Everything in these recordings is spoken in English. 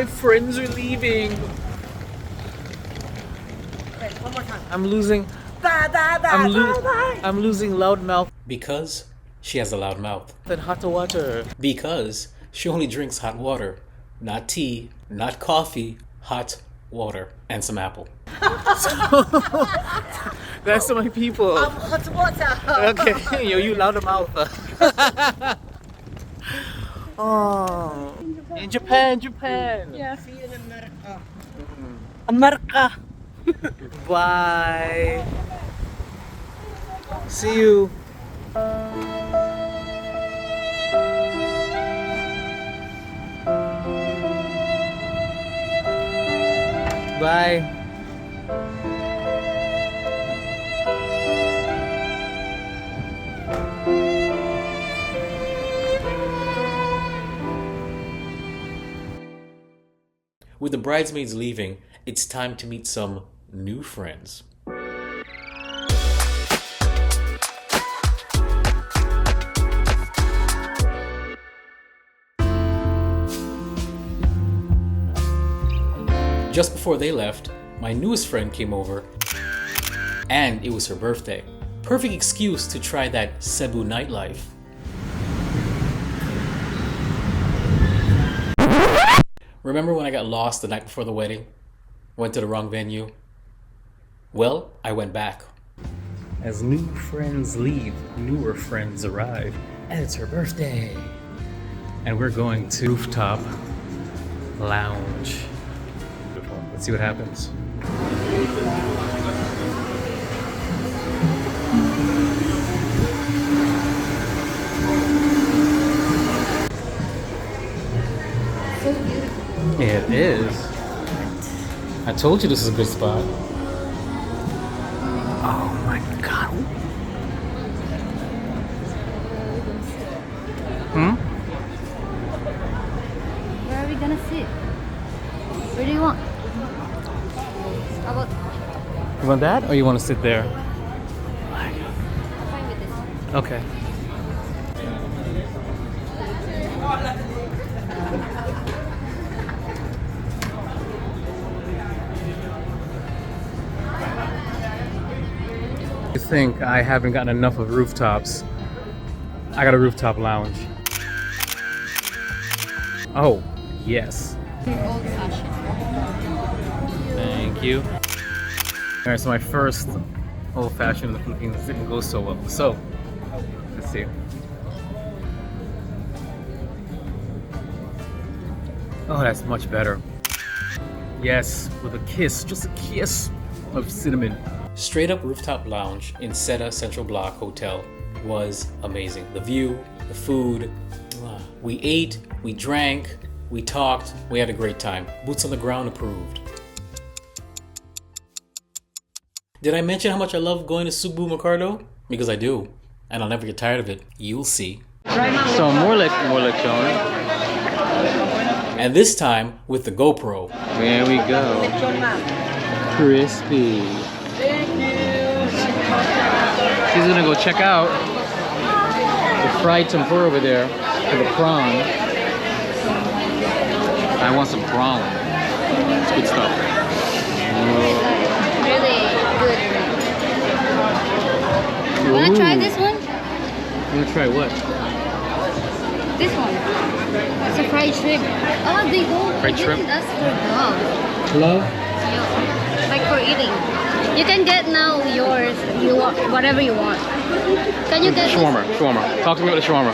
my friends are leaving. Okay, one more time. I'm losing. Bye, bye, bye, I'm losing loud mouth Because she has a loud mouth. and hot water. Because she only drinks hot water. Not tea, not coffee, hot water. And some apple. That's my people. Hot water. Okay, yo, you loud mouth. Oh, in Japan. Yeah. America. Bye. See you. Bye. With the bridesmaids leaving, it's time to meet some new friends. Just before they left, my newest friend came over, and it was her birthday. Perfect excuse to try that Cebu nightlife. Remember when I got lost the night before the wedding? Went to the wrong venue? Well, I went back. As new friends leave, newer friends arrive, and it's her birthday. And we're going to Rooftop Lounge. Let's see what happens. It is. I told you this is a good spot. Oh my god. Where are we gonna sit? Where do you want? How about You want that or you want to sit there? I'm fine with this one. Okay. You think I haven't gotten enough of rooftops? I got a rooftop lounge. Oh, yes. Old fashioned. Thank you. Alright, so my first old fashioned in the Philippines didn't go so well. So, let's see. Oh, that's much better. Yes, with a kiss, just a kiss of cinnamon. Straight up rooftop lounge in Seda Central Bloc Hotel was amazing. The view, the food, we ate, we drank, we talked, we had a great time. Boots on the ground approved. Did I mention how much I love going to Sugbo Mercado? Because I do, and I'll never get tired of it. You'll see. So more like Sean. And this time with the GoPro. There we go. Crispy. She's gonna go check out the fried tempura over there for the prawn. I want some prawn. It's good stuff. Really good. You wanna try this one? You wanna try what? This one. It's a fried shrimp. Oh, they don't. Fried shrimp? That's for love. Love? Yeah. Like for eating. You can get now yours. You want whatever you want. Can you get Shawarma. Talk to me about the shawarma.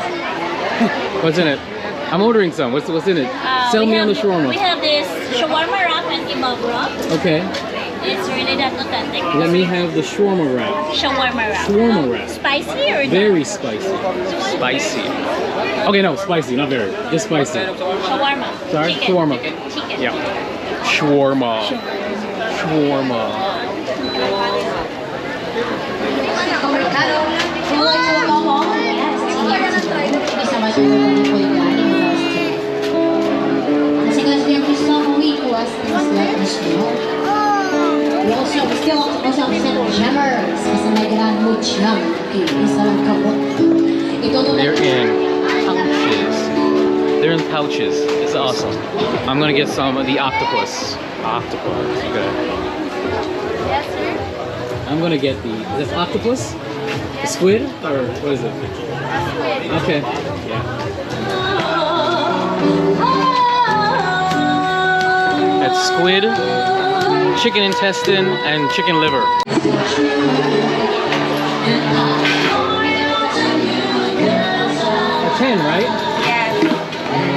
What's in it? I'm ordering some. What's in it? Sell me on the shawarma. We have this shawarma wrap and kebab wrap. Okay. It's really that authentic. Let me have the shawarma wrap. Shawarma wrap. Shawarma wrap. Spicy or Very spicy. Spicy. Okay, no, spicy, not very. Just spicy. Shawarma. Sorry? Chicken. Shawarma. Chicken. Yeah. Shawarma. Shawarma. They're in pouches. They're in pouches. It's awesome. I'm gonna get some of the octopus. Octopus, okay. Yes, sir. I'm gonna get the, is this octopus? The squid? Or what is it? Okay. Yeah. That's squid, chicken intestine, and chicken liver. A 10, right? Yes.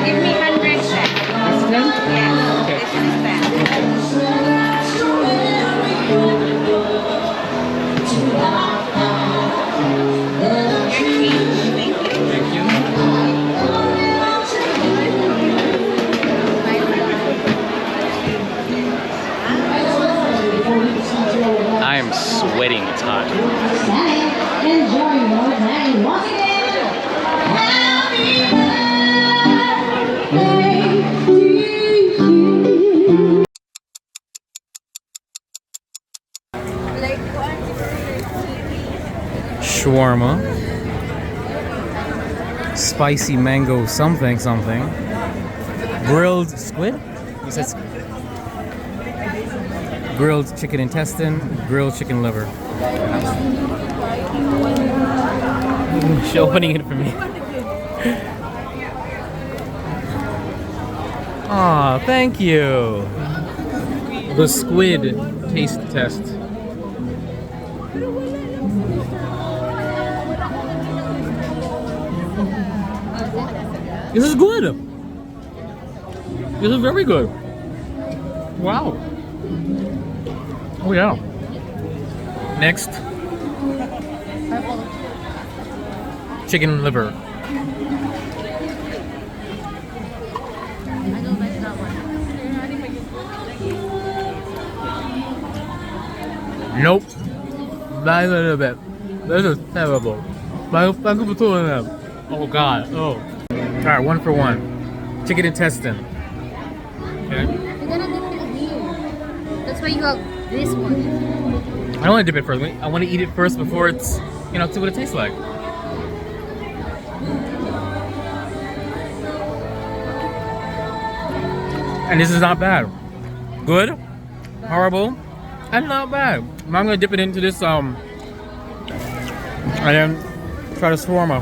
Give me 100 cents. That's 10? Yes. Okay. This is bad. Thank you. I am sweating, it's hot. Enjoy your day once again. Happy birthday to you. Shawarma. Spicy mango something something. Grilled squid? You said grilled chicken intestine, grilled chicken liver. She's opening it for me. Aw, thank you. The squid taste test. This is good. This is very good. Wow. Oh yeah. Next. Chicken liver. I don't like that one. Nope. Not a little bit. This is terrible. Oh god. Oh. Alright, 1 for 1. Chicken intestine. Okay. You're gonna dip it here. That's why you have this one. I don't want to dip it first. I want to eat it first before it's, you know, see what it tastes like. And this is not bad. Good, horrible, and not bad. Now I'm gonna dip it into this and then try the shawarma.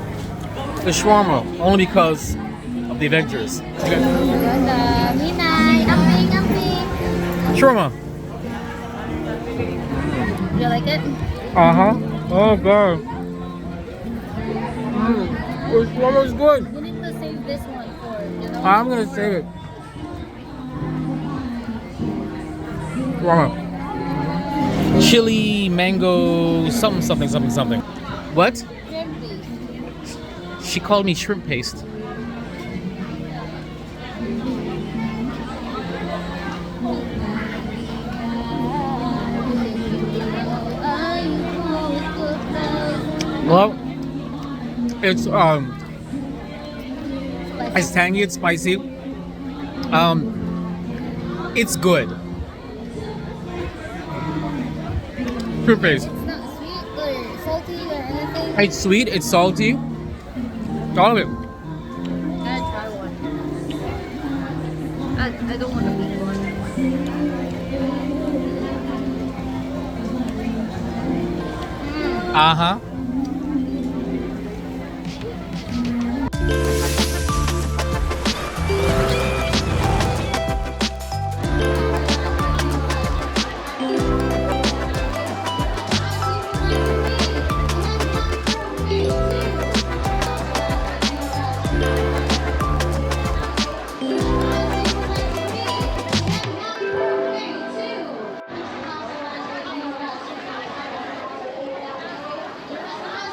The shawarma, only because of the adventures. Okay. Ganda. Minay. Amping. Shawarma. You like it? Uh-huh. Oh god. The shawarma's good. You need to save this one for, you know? I'm gonna save it. Shawarma. Chili, mango, something. What? Shrimp paste. She called me shrimp paste. Well, it's tangy, it's spicy. It's good. Shrimp paste. It's not sweet or salty or anything. It's sweet, it's salty. All of it. I'm gonna try one. I don't want to eat one. Uh-huh.